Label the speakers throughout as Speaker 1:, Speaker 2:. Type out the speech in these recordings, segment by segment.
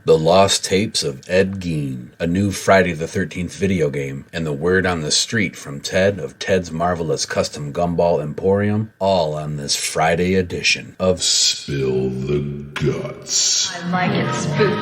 Speaker 1: The Lost Tapes of Ed Gein, a new Friday the 13th video game, and the word on the street from Ted of Ted's Marvelous Custom Gumball Emporium, all on this Friday edition of Spill the Guts.
Speaker 2: I like it spooky.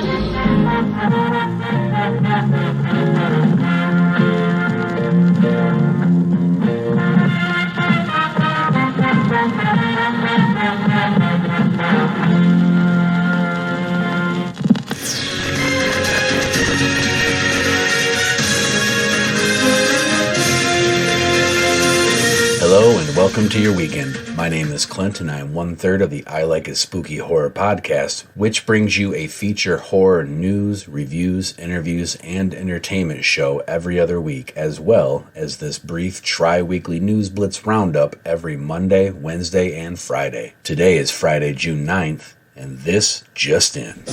Speaker 1: Hello and welcome to your weekend. My name is Clint and I am one-third of the I Like It Spooky Horror podcast, which brings you a feature horror news, reviews, interviews, and entertainment show every other week, as well as this brief tri-weekly news blitz roundup every Monday, Wednesday, and Friday. Today is Friday, June 9th, and this just in.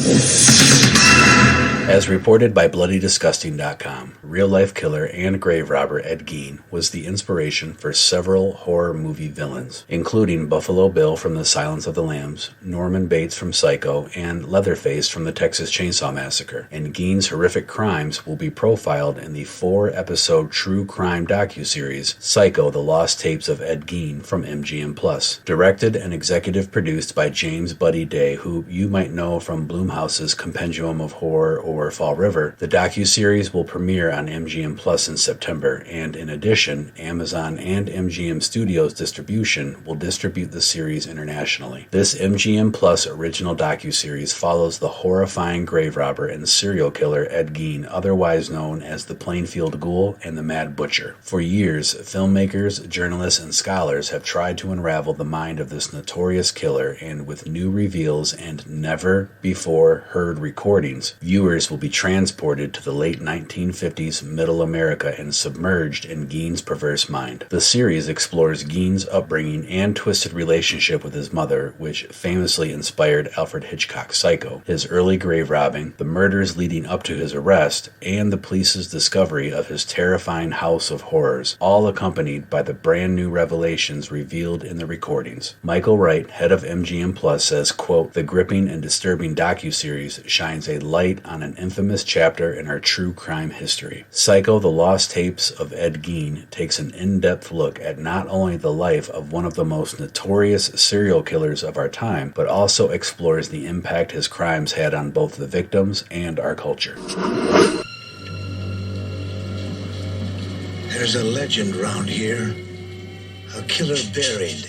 Speaker 1: As reported by BloodyDisgusting.com, real-life killer and grave robber Ed Gein was the inspiration for several horror movie villains, including Buffalo Bill from The Silence of the Lambs, Norman Bates from Psycho, and Leatherface from the Texas Chainsaw Massacre. And Gein's horrific crimes will be profiled in the 4-episode true crime docuseries Psycho: The Lost Tapes of Ed Gein from MGM+. Directed and executive produced by James Buddy Day, who you might know from Blumhouse's Compendium of Horror or Fall River, the docuseries will premiere on MGM Plus in September, and in addition, Amazon and MGM Studios Distribution will distribute the series internationally. This MGM Plus original docuseries follows the horrifying grave robber and serial killer Ed Gein, otherwise known as the Plainfield Ghoul and the Mad Butcher. For years, filmmakers, journalists, and scholars have tried to unravel the mind of this notorious killer, and with new reveals and never-before-heard recordings, viewers will be transported to the late 1950s Middle America and submerged in Gein's perverse mind. The series explores Gein's upbringing and twisted relationship with his mother, which famously inspired Alfred Hitchcock's Psycho, his early grave robbing, the murders leading up to his arrest, and the police's discovery of his terrifying house of horrors, all accompanied by the brand new revelations revealed in the recordings. Michael Wright, head of MGM Plus, says, quote, "The gripping and disturbing docuseries shines a light on an infamous chapter in our true crime history. Psycho: The Lost Tapes of Ed Gein takes an in-depth look at not only the life of one of the most notorious serial killers of our time, but also explores the impact his crimes had on both the victims and our culture."
Speaker 3: There's a legend round here. A killer buried,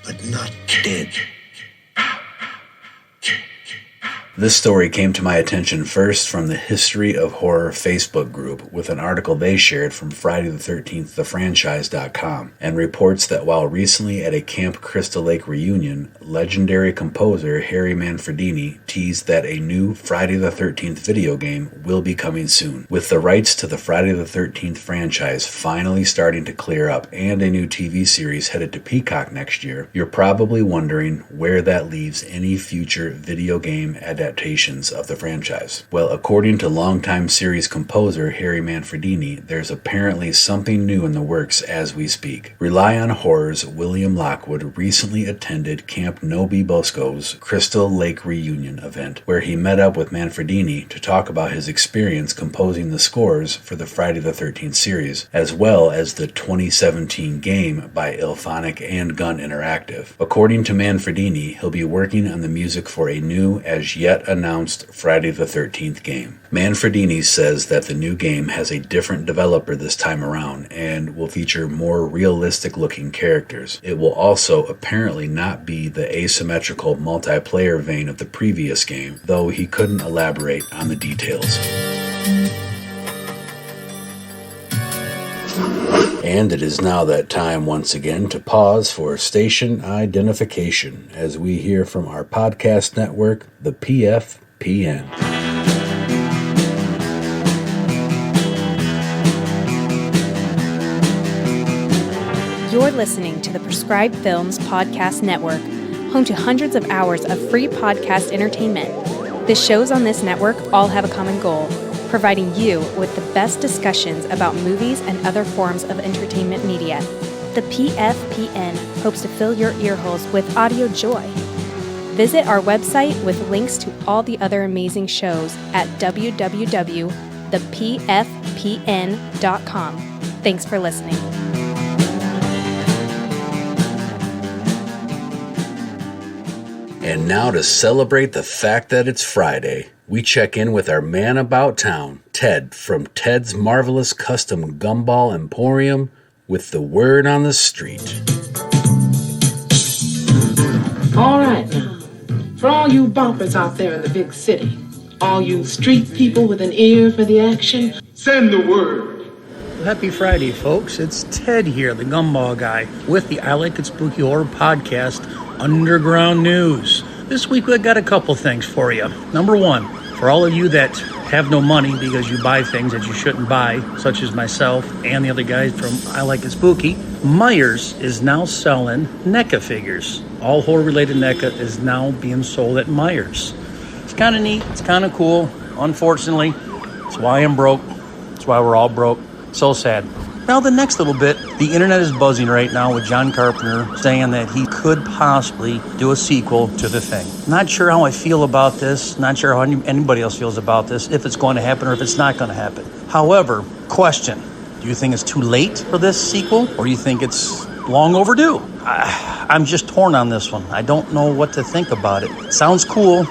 Speaker 3: but not dead.
Speaker 1: This story came to my attention first from the History of Horror Facebook group with an article they shared from Friday the 13th, thefranchise.com, and reports that while recently at a Camp Crystal Lake reunion, legendary composer Harry Manfredini teased that a new Friday the 13th video game will be coming soon. With the rights to the Friday the 13th franchise finally starting to clear up and a new TV series headed to Peacock next year, you're probably wondering where that leaves any future video game adaptations of the franchise. Well, according to longtime series composer Harry Manfredini, there's apparently something new in the works as we speak. Rely on Horror's William Lockwood recently attended Camp Nobi Bosco's Crystal Lake reunion event, where he met up with Manfredini to talk about his experience composing the scores for the Friday the 13th series, as well as the 2017 game by Ilphonic and Gun Interactive. According to Manfredini, he'll be working on the music for a new, as yet announced Friday the 13th game. Manfredini says that the new game has a different developer this time around and will feature more realistic looking characters. It will also apparently not be the asymmetrical multiplayer vein of the previous game, though he couldn't elaborate on the details. And it is now that time once again to pause for station identification as we hear from our podcast network, the PFPN.
Speaker 4: You're listening to the Prescribed Films Podcast Network, home to hundreds of hours of free podcast entertainment. The shows on this network all have a common goal: providing you with the best discussions about movies and other forms of entertainment media. The PFPN hopes to fill your earholes with audio joy. Visit our website with links to all the other amazing shows at www.thepffpn.com. Thanks for listening.
Speaker 1: And now, to celebrate the fact that it's Friday, we check in with our man about town, Ted, from Ted's Marvelous Custom Gumball Emporium, with the word on the street.
Speaker 2: All right now, for all you boppers out there in the big city, all you street people with an ear for the action,
Speaker 5: send the word.
Speaker 6: Happy Friday, folks. It's Ted here, the Gumball guy, with the I Like It Spooky Horror podcast, Underground News. This week we got a couple things for you. Number one, for all of you that have no money because you buy things that you shouldn't buy, such as myself and the other guys from I Like It Spooky, Myers is now selling NECA figures. All horror-related NECA is now being sold at Myers. It's kind of neat. It's kind of cool. Unfortunately, it's why I'm broke. It's why we're all broke. So sad. Now the next little bit, the internet is buzzing right now with John Carpenter saying that he could possibly do a sequel to The Thing. Not sure how I feel about this. Not sure how anybody else feels about this, if it's going to happen or if it's not going to happen. However, question, do you think it's too late for this sequel or do you think it's long overdue? I'm just torn on this one. I don't know what to think about it. Sounds cool.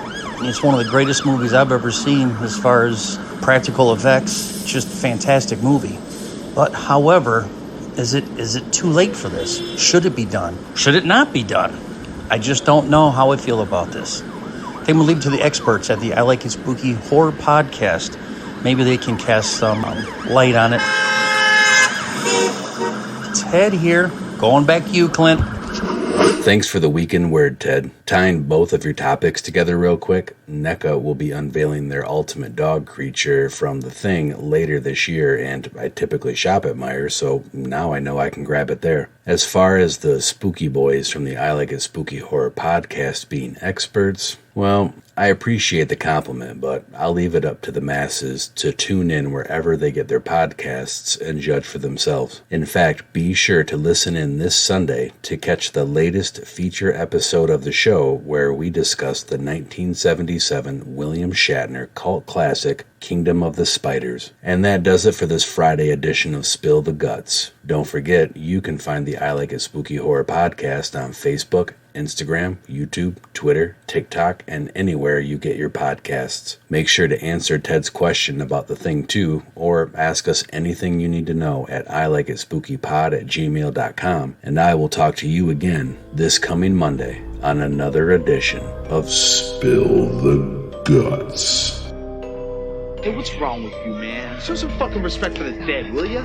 Speaker 6: It's one of the greatest movies I've ever seen as far as practical effects. Just a fantastic movie. But however, is it too late for this? Should it be done? Should it not be done? I just don't know how I feel about this. I think we'll leave it to the experts at the I Like It Spooky Horror podcast. Maybe they can cast some light on it. Ted here. Going back to you, Clint.
Speaker 1: Thanks for the weekend word, Ted. Tying both of your topics together real quick, NECA will be unveiling their ultimate dog creature from The Thing later this year, and I typically shop at Myers, so now I know I can grab it there. As far as the spooky boys from the I Like It Spooky Horror podcast being experts, well, I appreciate the compliment, but I'll leave it up to the masses to tune in wherever they get their podcasts and judge for themselves. In fact, be sure to listen in this Sunday to catch the latest feature episode of the show where we discuss the 1977 William Shatner cult classic Kingdom of the Spiders. And that does it for this Friday edition of Spill the Guts. Don't forget, you can find the I Like It Spooky Horror podcast on Facebook, Instagram, YouTube, Twitter, TikTok, and anywhere you get your podcasts. Make sure to answer Ted's question about The Thing too, or ask us anything you need to know at ilikeitspookypod@gmail.com, and I will talk to you again this coming Monday on another edition of Spill the Guts.
Speaker 5: Hey, what's wrong with you, man? Show some fucking respect for the dead, will ya?